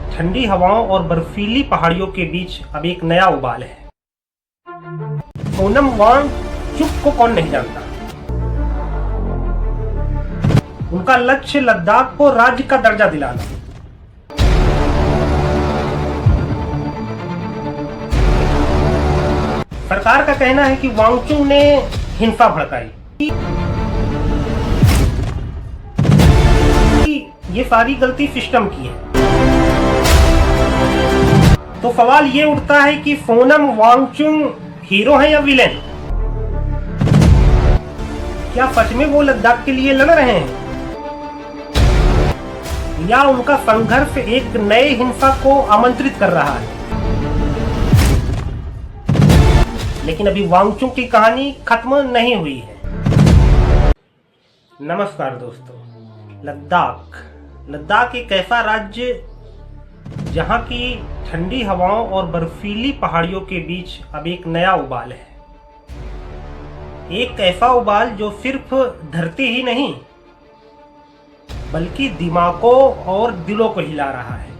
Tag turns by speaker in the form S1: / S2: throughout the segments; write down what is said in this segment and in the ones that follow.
S1: ठंडी हवाओं और बर्फीली पहाड़ियों के बीच अब एक नया उबाल है। सोनम वांगचुक को कौन नहीं जानता। उनका लक्ष्य लद्दाख को राज्य का दर्जा दिलाना। सरकार का कहना है कि वांगचुक ने हिंसा भड़काई। ये सारी गलती सिस्टम की है। तो सवाल ये उठता है कि सोनम वांगचुक हीरो है या विलेन? क्या सच में वो लद्दाख के लिए लड़ रहे हैं या उनका संघर्ष एक नए हिंसा को आमंत्रित कर रहा है? लेकिन अभी वांगचुक की कहानी खत्म नहीं हुई है। नमस्कार दोस्तों। लद्दाख एक ऐसा राज्य जहां की ठंडी हवाओं और बर्फीली पहाड़ियों के बीच अब एक नया उबाल है। एक ऐसा उबाल जो सिर्फ धरती ही नहीं बल्कि दिमागों और दिलों को हिला रहा है।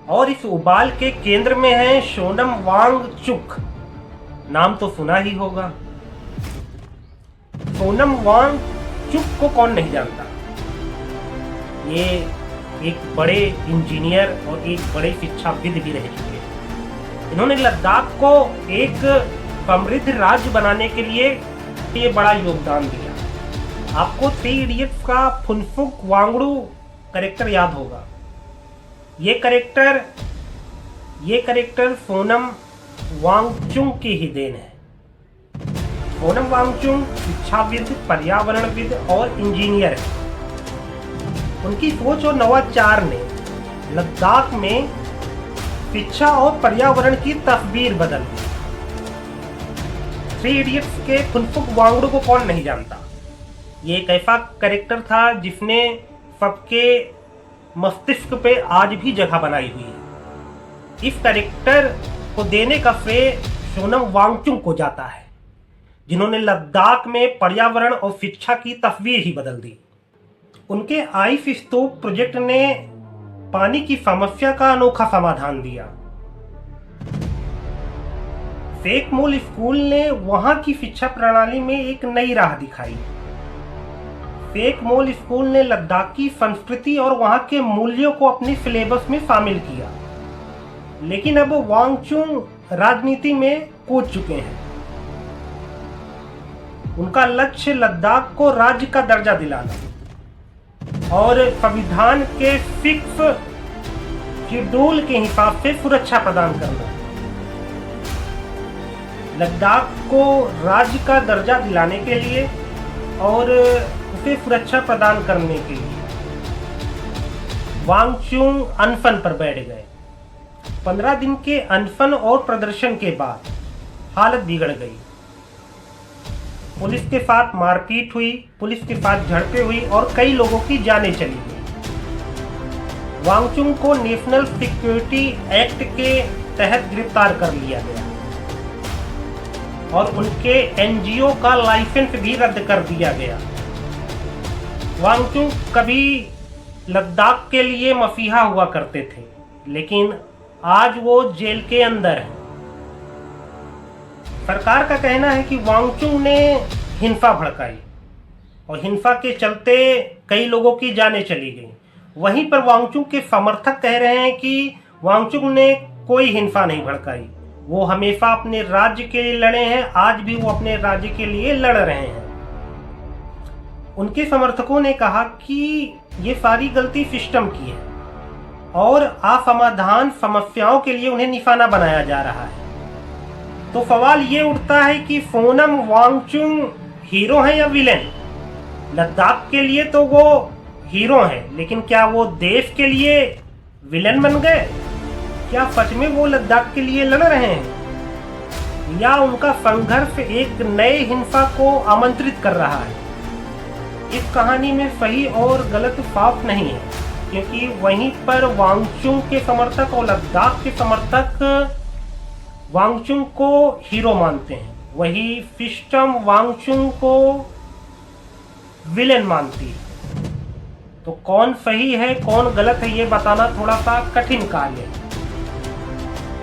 S1: और इस उबाल के केंद्र में है सोनम वांगचुक। नाम तो सुना ही होगा। सोनम वांगचुक को कौन नहीं जानता। ये एक बड़े इंजीनियर और एक बड़े शिक्षाविद भी रह चुके हैं। इन्होंने लद्दाख को एक समृद्ध राज्य बनाने के लिए ये बड़ा योगदान दिया। आपको 3 इडियट्स का फुनफुक वांगडू कैरेक्टर याद होगा। ये कैरेक्टर सोनम वांगचुक की ही देन है। सोनम वांगचुक शिक्षाविद, पर्यावरणविद और इंजीनियर है। उनकी सोच और नवाचार ने लद्दाख में शिक्षा और पर्यावरण की तस्वीर बदल दी। 3 इडियट्स के फुनफुक वांगडू को कौन नहीं जानता। ये एक ऐसा कैरेक्टर था जिसने सबके मस्तिष्क पे आज भी जगह बनाई हुई है। इस कैरेक्टर को देने का श्रेय सोनम वांगचुक को जाता है, जिन्होंने लद्दाख में पर्यावरण और शिक्षा की तस्वीर ही बदल दी। उनके आइस स्तूप प्रोजेक्ट ने पानी की समस्या का अनोखा समाधान दिया। फेकमूल स्कूल ने वहां की शिक्षा प्रणाली में एक नई राह दिखाई। फेकमूल स्कूल ने लद्दाखी संस्कृति और वहां के मूल्यों को अपने सिलेबस में शामिल किया। लेकिन अब वांगचुक राजनीति में कूद चुके हैं। उनका लक्ष्य लद्दाख को राज्य का दर्जा दिलाना और संविधान के फिक्स शेड्यूल के हिसाब से सुरक्षा प्रदान करना। लद्दाख को राज्य का दर्जा दिलाने के लिए और उसे सुरक्षा प्रदान करने के लिए वांगचुक अनशन पर बैठ गए। 15 दिन के अनशन और प्रदर्शन के बाद हालत बिगड़ गई। पुलिस के साथ मारपीट हुई, पुलिस के साथ झड़पें हुई और कई लोगों की जानें चली गई। वांगचुक को नेशनल सिक्योरिटी एक्ट के तहत गिरफ्तार कर लिया गया और उनके एनजीओ का लाइसेंस भी रद्द कर दिया गया। वांगचुक कभी लद्दाख के लिए मसीहा हुआ करते थे, लेकिन आज वो जेल के अंदर है। सरकार का कहना है कि वांगचुक ने हिंसा भड़काई और हिंसा के चलते कई लोगों की जानें चली गई। वहीं पर वांगचुक के समर्थक कह रहे हैं कि वांगचुक ने कोई हिंसा नहीं भड़काई। वो हमेशा अपने राज्य के लिए लड़े हैं, आज भी वो अपने राज्य के लिए लड़ रहे हैं। उनके समर्थकों ने कहा कि ये सारी गलती सिस्टम की है और असमाधान समस्याओं के लिए उन्हें निशाना बनाया जा रहा है। तो सवाल ये उठता है कि सोनम वांगचुक हीरो है या विलेन? लद्दाख के लिए तो वो हीरो हैं, लेकिन क्या वो देश के लिए विलेन बन गए? क्या सच में वो लद्दाख के लिए लड़ रहे हैं या उनका संघर्ष एक नए हिंसा को आमंत्रित कर रहा है? इस कहानी में सही और गलत साफ नहीं है, क्योंकि वहीं पर वांगचुक के समर्थक और लद्दाख के समर्थक वांगचुक को हीरो मानते हैं, वही सिस्टम वांगचुक को विलेन मानती है। तो कौन सही है कौन गलत है ये बताना थोड़ा सा कठिन कार्य है।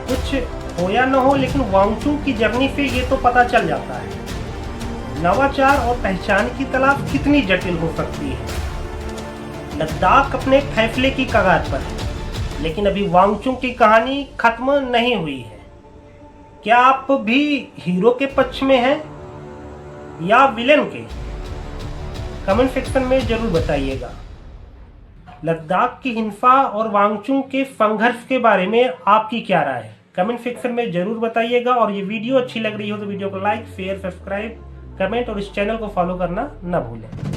S1: कुछ हो या न हो, लेकिन वांगचुक की जर्नी से ये तो पता चल जाता है नवाचार और पहचान की तलाश कितनी जटिल हो सकती है। लद्दाख अपने फैसले की कगार पर है, लेकिन अभी वांगचुक की कहानी खत्म नहीं हुई है। क्या आप भी हीरो के पक्ष में हैं या विलेन के? कमेंट सेक्शन में जरूर बताइएगा। लद्दाख की हिंसा और वांगचुक के संघर्ष के बारे में आपकी क्या राय है? कमेंट सेक्शन में जरूर बताइएगा। और ये वीडियो अच्छी लग रही हो तो वीडियो को लाइक, शेयर, सब्सक्राइब, कमेंट और इस चैनल को फॉलो करना न भूलें।